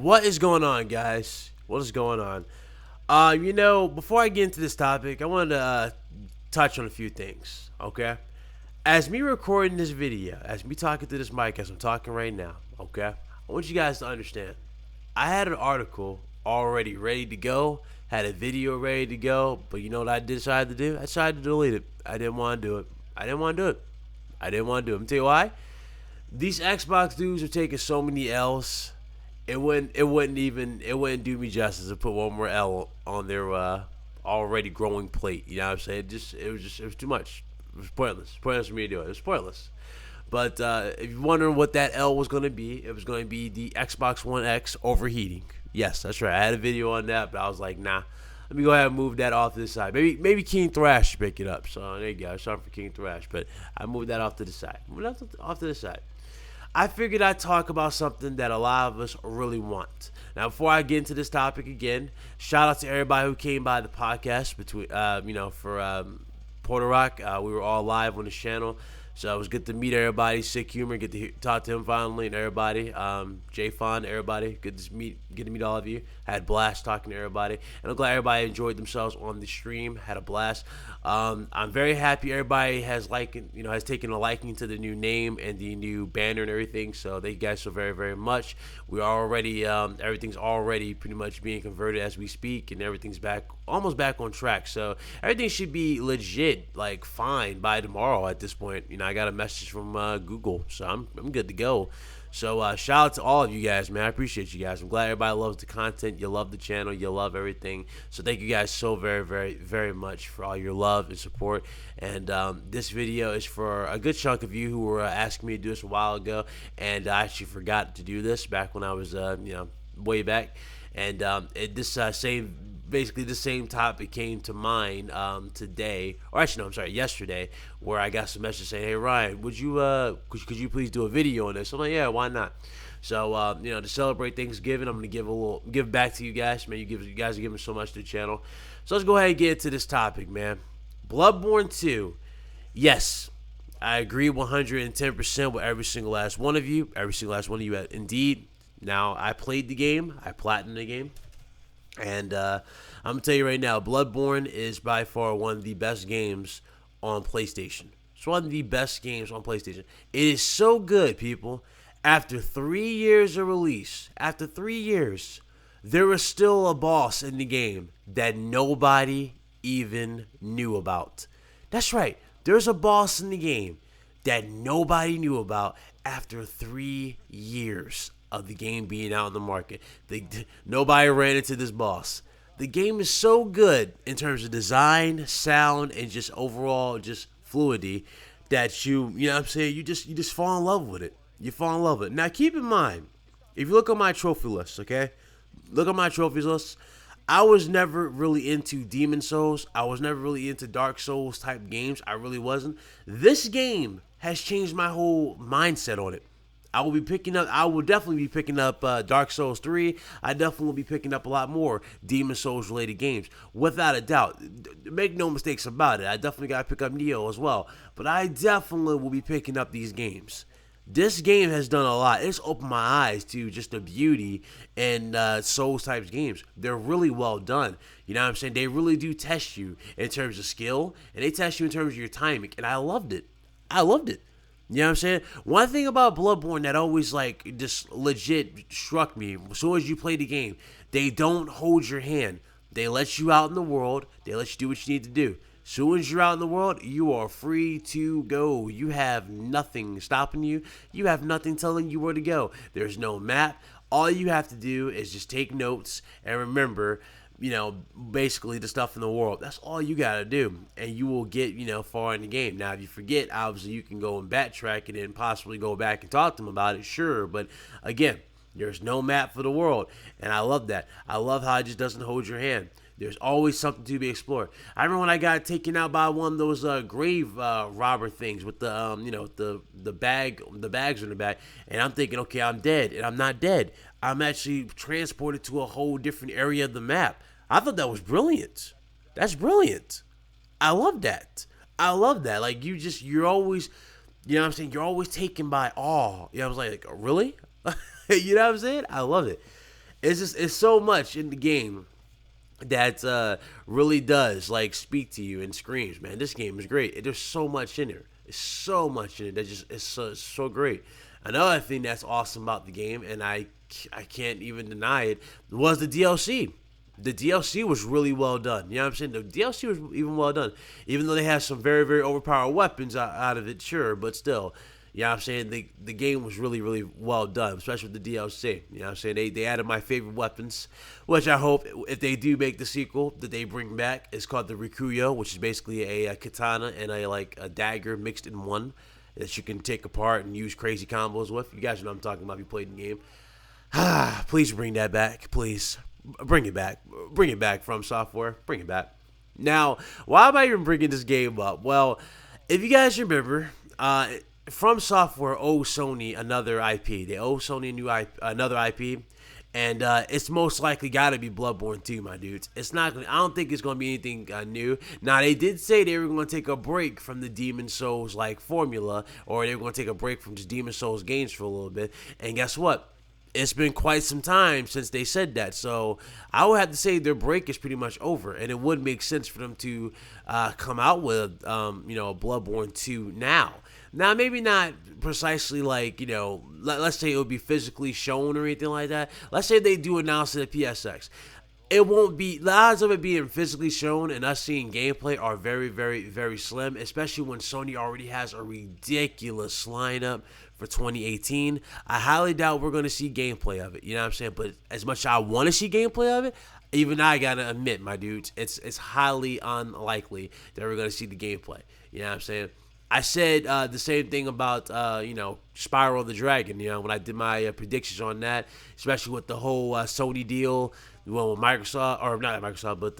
What is going on, guys? What is going on? Before I get into this topic, I wanted to touch on a few things, okay? As me recording this video, as me talking to this mic, as I'm talking right now, okay? I want you guys to understand. I had an article already ready to go, had a video ready to go, but you know what I decided to do? I decided to delete it. I didn't want to do it. I didn't want to do it. I didn't want to do it. I'm tell you why. These Xbox dudes are taking so many L's. It wouldn't do me justice to put one more L on their already growing plate. You know what I'm saying? It was too much. It was pointless for me to do it. It was pointless. But if you're wondering what that L was going to be, it was going to be the Xbox One X overheating. Yes, that's right. I had a video on that, but I was like, nah. Let me go ahead and move that off to the side. Maybe King Thrash should pick it up. So there you go. Sorry for King Thrash, but I moved that off to the side. Off to the side. I figured I'd talk about something that a lot of us really want. Now, before I get into this topic again, shout out to everybody who came by the podcast for Puerto Rock. We were all live on the channel. So it was good to meet everybody. Sick Humor, get to talk to him finally, and everybody. Jay Fon, everybody, good to meet all of you. Had a blast talking to everybody, and I'm glad everybody enjoyed themselves on the stream. Had a blast. I'm very happy everybody has taken a liking to the new name and the new banner and everything. So thank you guys so very, very much. We are already everything's already pretty much being converted as we speak, and everything's almost back on track. So everything should be legit, like fine by tomorrow at this point. I got a message from Google, so I'm good to go. So shout out to all of you guys, man. I appreciate you guys. I'm glad everybody loves the content. You love the channel. You love everything. So thank you guys so very, very, very much for all your love and support. And this video is for a good chunk of you who were asking me to do this a while ago, and I actually forgot to do this back when I was way back. And the same topic came to mind today, or actually no, I'm sorry, yesterday, where I got some message saying, "Hey Ryan, could you please do a video on this?" I'm like, yeah, why not? So to celebrate Thanksgiving, I'm gonna give back to you guys, man. You guys are giving so much to the channel. So let's go ahead and get into this topic, man. Bloodborne 2. Yes, I agree 110% with every single last one of you. Indeed. Now I played the game, I platinumed the game. And I'm going to tell you right now, Bloodborne is by far one of the best games on PlayStation. It's one of the best games on PlayStation. It is so good, people. After 3 years of release, there was still a boss in the game that nobody even knew about. That's right. There's a boss in the game that nobody knew about after 3 years of the game being out in the market. Nobody ran into this boss. The game is so good in terms of design, sound, and just overall just fluidity that you know what I'm saying, you just fall in love with it. You fall in love with it. Now keep in mind, if you look on my trophy list, okay? Look at my trophies list. I was never really into Demon Souls. I was never really into Dark Souls type games. I really wasn't. This game has changed my whole mindset on it. I will definitely be picking up Dark Souls 3. I definitely will be picking up a lot more Demon Souls related games, without a doubt. Make no mistakes about it. I definitely got to pick up Neo as well. But I definitely will be picking up these games. This game has done a lot. It's opened my eyes to just the beauty in Souls type games. They're really well done. You know what I'm saying? They really do test you in terms of skill, and they test you in terms of your timing. And I loved it. You know what I'm saying? One thing about Bloodborne that always just legit struck me, as soon as you play the game, they don't hold your hand. They let you out in the world. They let you do what you need to do. As soon as you're out in the world, you are free to go. You have nothing stopping you. You have nothing telling you where to go. There's no map. All you have to do is just take notes and remember, basically the stuff in the world. That's all you got to do, and you will get, far in the game. Now, if you forget, obviously, you can go and backtrack and then possibly go back and talk to them about it, sure. But, again, there's no map for the world, and I love that. I love how it just doesn't hold your hand. There's always something to be explored. I remember when I got taken out by one of those grave robber things with the bags in the back, and I'm thinking, okay, I'm dead, and I'm not dead. I'm actually transported to a whole different area of the map. I thought that was brilliant. That's brilliant. I love that. Like you're always, you know what I'm saying? You're always taken by awe. I was like, really? You know what I'm saying? I love it. It's so much in the game that really does like speak to you and screams, man. This game is great. There's so much in there. It's so much in it that just it's so great. Another thing that's awesome about the game, and I can't even deny it, was the DLC. The DLC was really well done. You know what I'm saying? The DLC was even well done, even though they had some very very overpowered weapons out of it. Sure, but still. You know what I'm saying? The game was really, really well done, especially with the DLC. You know what I'm saying? They added my favorite weapons, which I hope, if they do make the sequel, that they bring back. It's called the Rikuyo, which is basically a katana and a dagger mixed in one that you can take apart and use crazy combos with. You guys know what I'm talking about if you played the game. Please bring that back. Please. Bring it back. Bring it back from software. Bring it back. Now, why am I even bringing this game up? Well, if you guys remember, From Software owes Sony another IP. They owe Sony another IP, and it's most likely got to be Bloodborne 2, my dudes. It's not. I don't think it's going to be anything new. Now they did say they were going to take a break from the Demon Souls like formula, or they were going to take a break from just Demon Souls games for a little bit. And guess what? It's been quite some time since they said that, so I would have to say their break is pretty much over, and it would make sense for them to come out with, Bloodborne 2 now. Now, maybe not precisely like, let's say it would be physically shown or anything like that. Let's say they do announce it at PSX. It won't be, the odds of it being physically shown and us seeing gameplay are very, very, very slim, especially when Sony already has a ridiculous lineup for 2018. I highly doubt we're going to see gameplay of it, you know what I'm saying? But as much as I want to see gameplay of it, even I got to admit, my dudes, it's highly unlikely that we're going to see the gameplay, you know what I'm saying? I said the same thing about, Spyro the Dragon, when I did my predictions on that, especially with the whole Sony deal, well, with Microsoft, or not Microsoft, but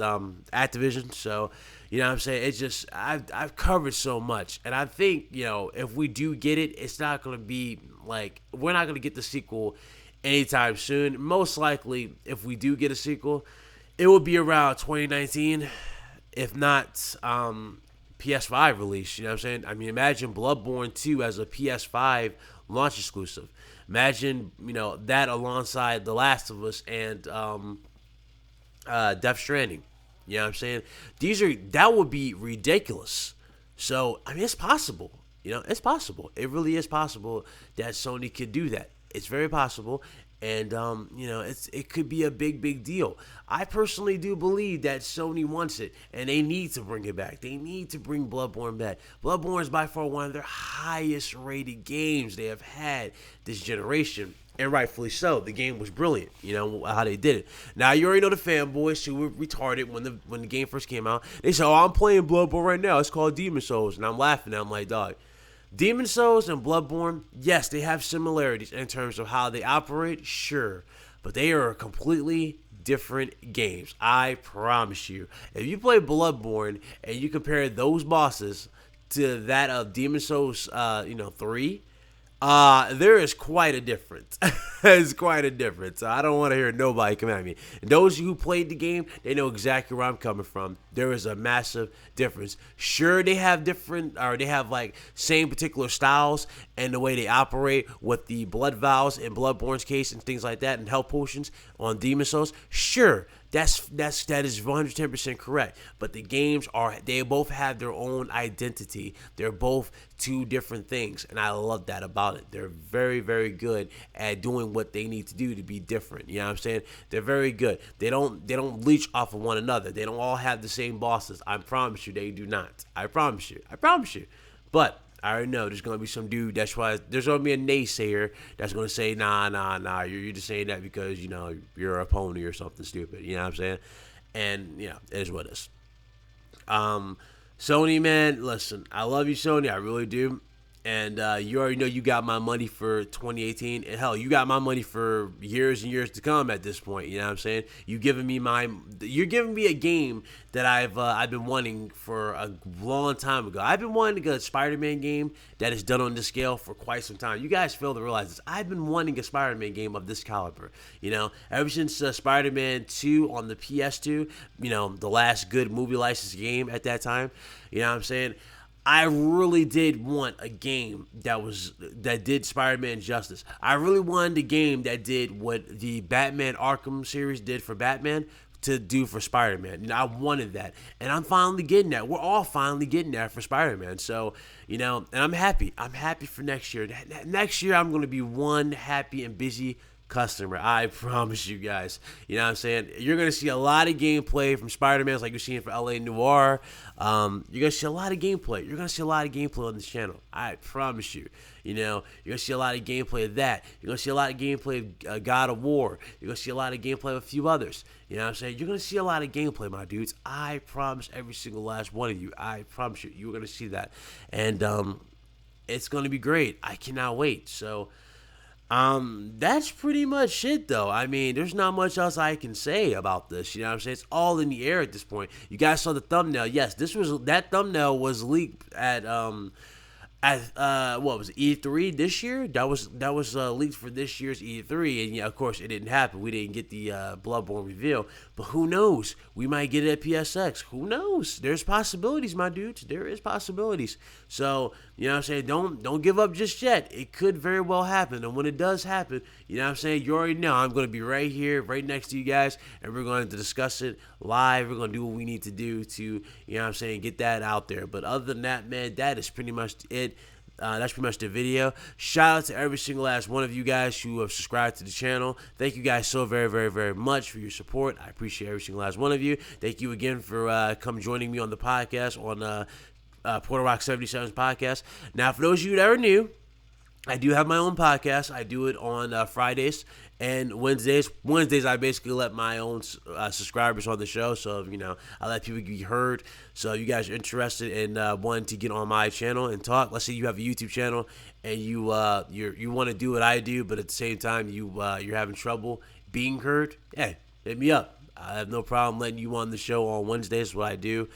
Activision. So, you know what I'm saying? It's just, I've covered so much. And I think, if we do get it, it's not going to be like, we're not going to get the sequel anytime soon. Most likely, if we do get a sequel, it will be around 2019, if not PS5 release, you know what I'm saying? I mean, imagine Bloodborne 2 as a PS5 launch exclusive. Imagine, that alongside The Last of Us and Death Stranding. You know what I'm saying? That would be ridiculous. So, I mean, it's possible. It's possible. It really is possible that Sony could do that. It's very possible. And it could be a big, big deal. I personally do believe that Sony wants it, and they need to bring it back. They need to bring Bloodborne back. Bloodborne is by far one of their highest rated games they have had this generation, and rightfully so. The game was brilliant, how they did it. Now you already know the fanboys who were retarded when the game first came out. They said, "Oh, I'm playing Bloodborne right now. It's called Demon Souls," and I'm laughing. I'm like, dog. Demon Souls and Bloodborne, yes, they have similarities in terms of how they operate, sure, but they are completely different games. I promise you. If you play Bloodborne and you compare those bosses to that of Demon Souls, 3, there is quite a difference. It's quite a difference. I don't want to hear nobody come at me. And those who played the game, they know exactly where I'm coming from. There is a massive difference. Sure, they have like same particular styles and the way they operate with the blood vials in Bloodborne's case and things like that, and health potions on Demon Souls. Sure. That is 110% correct. But the games they both have their own identity. They're both two different things, and I love that about it. They're very, very good at doing what they need to do to be different. You know what I'm saying? They're very good. They don't leech off of one another. They don't all have the same bosses. I promise you, they do not. I promise you. But I already know there's gonna be some dude. That's why there's gonna be a naysayer that's gonna say, nah. You're just saying that because you're a pony or something stupid. You know what I'm saying? And it is what it is. Sony, man, listen, I love you, Sony. I really do. And you already know you got my money for 2018. And hell, you got my money for years and years to come at this point. You know what I'm saying? You're giving me a game that I've been wanting for a long time ago. I've been wanting a Spider-Man game that is done on this scale for quite some time. You guys fail to realize this. I've been wanting a Spider-Man game of this caliber. Ever since Spider-Man 2 on the PS2, the last good movie license game at that time. You know what I'm saying? I really did want a game that did Spider-Man justice. I really wanted a game that did what the Batman Arkham series did for Batman to do for Spider-Man. I wanted that, and I'm finally getting that. We're all finally getting that for Spider-Man. So, and I'm happy. I'm happy for next year. Next year, I'm going to be one happy and busy customer. I promise you guys. You know what I'm saying? You're going to see a lot of gameplay from Spider-Man, like you're seeing for LA Noir. You're going to see a lot of gameplay. You're going to see a lot of gameplay on this channel. I promise you. You're going to see a lot of gameplay of that. You're going to see a lot of gameplay of God of War. You're going to see a lot of gameplay of a few others. You know what I'm saying? You're going to see a lot of gameplay, my dudes. I promise every single last one of you. I promise you. You're going to see that. And it's going to be great. I cannot wait. So, that's pretty much it, though. I mean, there's not much else I can say about this. You know what I'm saying? It's all in the air at this point. You guys saw the thumbnail. Yes, that thumbnail was leaked at what was it, E3 this year? That was leaked for this year's E3, and yeah, of course it didn't happen. We didn't get the Bloodborne reveal, but who knows? We might get it at PSX. Who knows? There's possibilities, my dudes. There is possibilities. So you know what I'm saying? Don't give up just yet. It could very well happen, and when it does happen, you know what I'm saying? You already know I'm going to be right here, right next to you guys, and we're going to discuss it live. We're going to do what we need to do to, you know what I'm saying, get that out there. But other than that, man, that is pretty much it. That's pretty much the video. Shout out to every single last one of you guys who have subscribed to the channel. Thank you guys so very, very, very much for your support. I appreciate every single last one of you. Thank you again for come joining me on the podcast, on Porter Rock 77's podcast. Now, for those of you that are new, I do have my own podcast. I do it on Fridays and Wednesdays. Wednesdays, I basically let my own subscribers on the show. So, I let people be heard. So, if you guys are interested in wanting to get on my channel and talk, let's say you have a YouTube channel and you want to do what I do, but at the same time, you're having trouble being heard, hey, hit me up. I have no problem letting you on the show on Wednesdays, is what I do.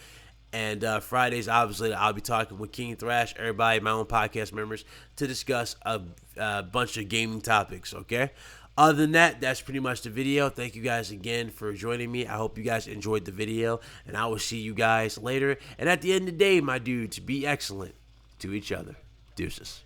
And Fridays, obviously, I'll be talking with King Thrash, everybody, my own podcast members, to discuss a bunch of gaming topics, okay? Other than that, that's pretty much the video. Thank you guys again for joining me. I hope you guys enjoyed the video, and I will see you guys later. And at the end of the day, my dudes, be excellent to each other. Deuces.